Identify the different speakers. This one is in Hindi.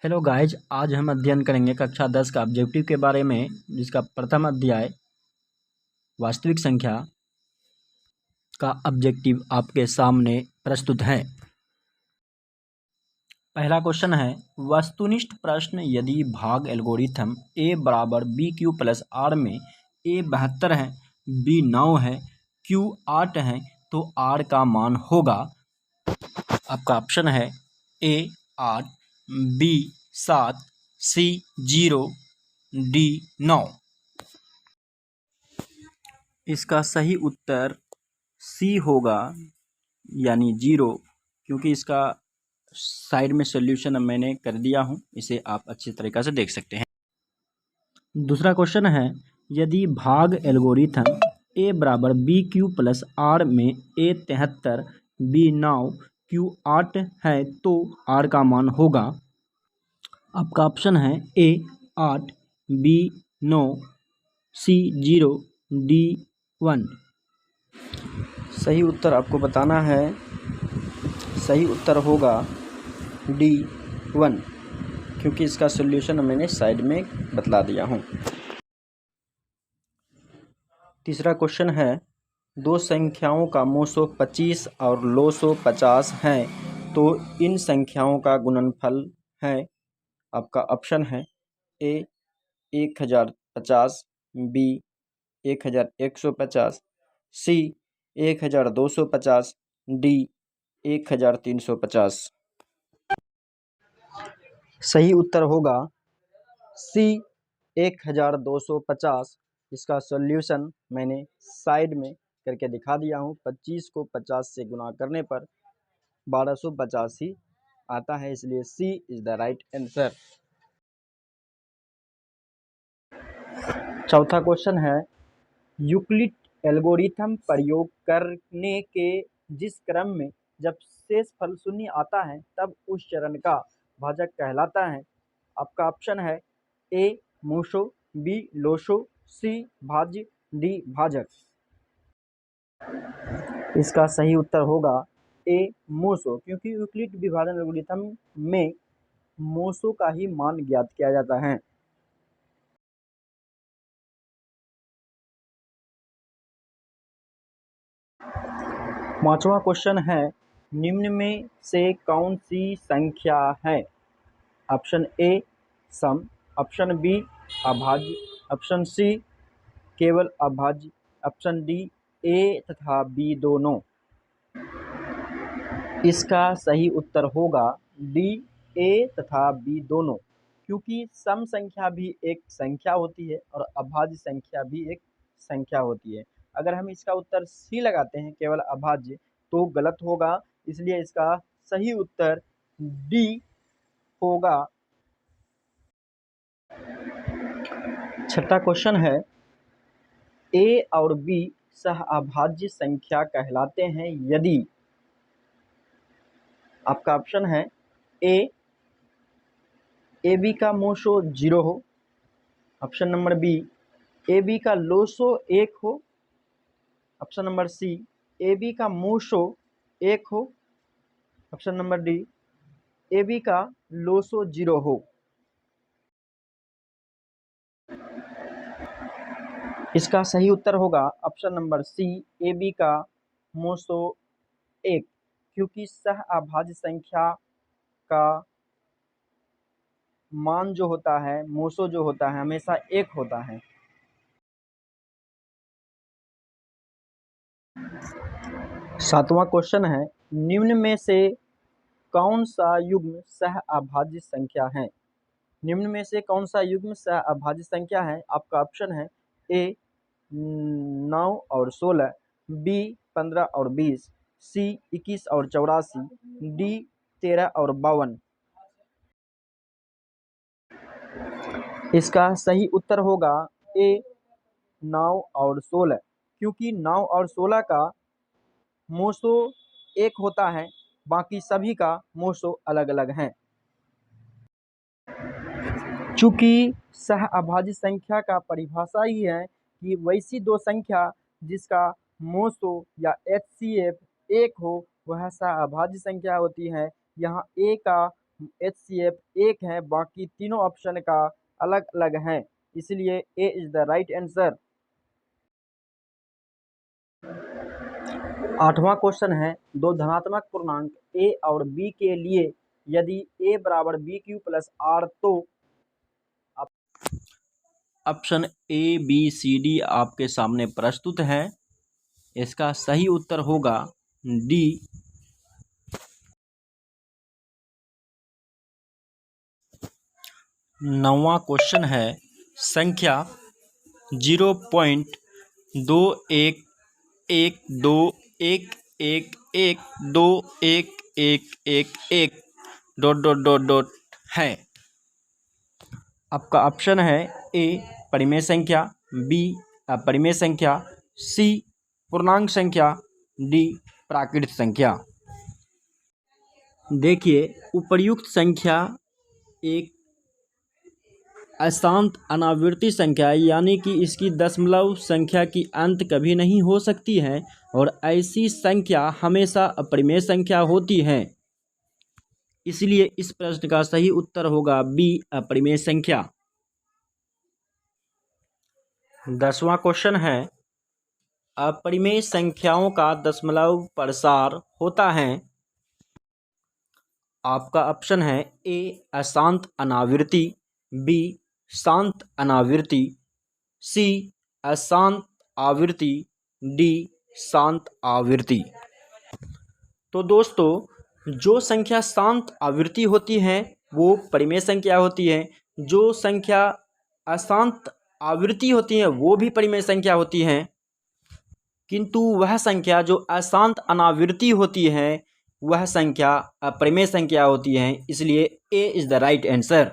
Speaker 1: हेलो गाइज, आज हम अध्ययन करेंगे कक्षा 10 का ऑब्जेक्टिव के बारे में, जिसका प्रथम अध्याय वास्तविक संख्या का ऑब्जेक्टिव आपके सामने प्रस्तुत है। पहला क्वेश्चन है, वस्तुनिष्ठ प्रश्न। यदि भाग एल्गोरिथम a बराबर बी क्यू प्लस आर में a 72 है, b 9 है, q 8 है, तो r का मान होगा। आपका ऑप्शन है a 8, b 7, c 0, d 9। इसका सही उत्तर सी होगा, यानी 0, क्योंकि इसका साइड में सॉल्यूशन मैंने कर दिया हूं, इसे आप अच्छी तरीक़ा से देख सकते हैं। दूसरा क्वेश्चन है, यदि भाग एल्गोरिथम a बराबर बी क्यू प्लस आर में a 73, b 9, q 8 है, तो r का मान होगा। आपका ऑप्शन है a 8, b 9, c 0, d 1। सही उत्तर आपको बताना है। सही उत्तर होगा डी 1, क्योंकि इसका सॉल्यूशन मैंने साइड में बतला दिया हूँ। तीसरा क्वेश्चन है, दो संख्याओं का मोसो 25 और लोसो 50 है, तो इन संख्याओं का गुणनफल है। आपका ऑप्शन है ए 1050, बी 1150, सी 1250, डी 1350। सही उत्तर होगा सी 1250। इसका सॉल्यूशन मैंने साइड में करके दिखा दिया हूँ। 25 को 50 से गुना करने पर 1250 ही आता है, इसलिए सी इज द राइट आंसर। चौथा क्वेश्चन है, यूक्लिड एल्गोरिथम प्रयोग करने के जिस क्रम में जब शेषफल शून्य आता है, तब उस चरण का भाजक कहलाता है। आपका ऑप्शन है ए मोशो, बी लोशो, सी भाज्य, डी भाजक। इसका सही उत्तर होगा ए मोशो, क्योंकि यूक्लिड विभाजन एल्गोरिथम में मोशो का ही मान ज्ञात किया जाता है। पांचवा क्वेश्चन है, निम्न में से कौन सी संख्या है? ऑप्शन ए सम, ऑप्शन बी अभाज्य, ऑप्शन सी केवल अभाज्य, ऑप्शन डी ए तथा बी दोनों। इसका सही उत्तर होगा डी ए तथा बी दोनों, क्योंकि सम संख्या भी एक संख्या होती है और अभाज्य संख्या भी एक संख्या होती है। अगर हम इसका उत्तर सी लगाते हैं केवल अभाज्य, तो गलत होगा, इसलिए इसका सही उत्तर डी होगा। छठा क्वेश्चन है, ए और बी सह अभाज्य संख्या कहलाते हैं यदि। आपका ऑप्शन है ए बी का मोशो 0 हो, option number B A B का लोसो 1 हो, option number C A B का मोशो 1 हो, option number D A B का लोसो 0 हो। इसका सही उत्तर होगा option number C A B का मोसो 1, क्योंकि सह अभाज्य संख्या का मान जो होता है, मोसो जो होता है, हमेशा 1 होता है। सातवां क्वेश्चन है, निम्न में से कौन सा युग्म सह अभाज्य संख्या है? निम्न में से कौन सा युग्म सह अभाज्य संख्या है? आपका ऑप्शन है ए 9 और 16, बी 15 और 20, सी 21 और 84, डी 13 और 52। इसका सही उत्तर होगा ए 9 और 16, क्योंकि 9 और 16 का मोसो 1 होता है, बाकी सभी का मोसो अलग अलग हैं। चूंकि सह अभाज्य संख्या का परिभाषा ही है कि वैसी दो संख्या जिसका मोसो या HCF 1 हो, वह सह अभाज्य संख्या होती है। यहाँ ए का
Speaker 2: HCF एक है, बाकी तीनों ऑप्शन का अलग अलग है, इसलिए A is the right answer. 8वां क्वेश्चन है, दो धनात्मक पूर्णांक a और b के लिए यदि a बराबर BQ प्लस R तो
Speaker 1: option A B C D आपके सामने प्रस्तुत है। इसका सही उत्तर होगा डी। 9वां क्वेश्चन है, संख्या 0.212112111211 डॉट डॉट डॉट डॉट है। आपका ऑप्शन है ए परिमेय संख्या, बी अपरिमेय संख्या, सी पूर्णांक संख्या, डी प्राकृत संख्या। देखिए, उपर्युक्त संख्या एक अशांत अनावृत्ति संख्या है, यानी कि इसकी दशमलव संख्या की अंत कभी नहीं हो सकती है और ऐसी संख्या हमेशा अपरिमेय संख्या होती है। इसलिए इस प्रश्न का सही उत्तर होगा बी अपरिमेय संख्या। 10वां क्वेश्चन है, अपरिमेय संख्याओं का दशमलव प्रसार होता है। आपका ऑप्शन है ए अशांत अनावृत्ति, बी शांत अनावृत्ति, सी अशांत आवृत्ति, डी शांत आवृत्ति। तो दोस्तों, जो संख्या शांत आवृत्ति होती है वो परिमेय संख्या होती है, जो संख्या अशांत आवृत्ति होती है वो भी परिमेय संख्या होती है, किंतु वह संख्या जो अशांत अनावृत्ति होती है वह संख्या अपरिमेय संख्या होती है। इसलिए A is the right answer.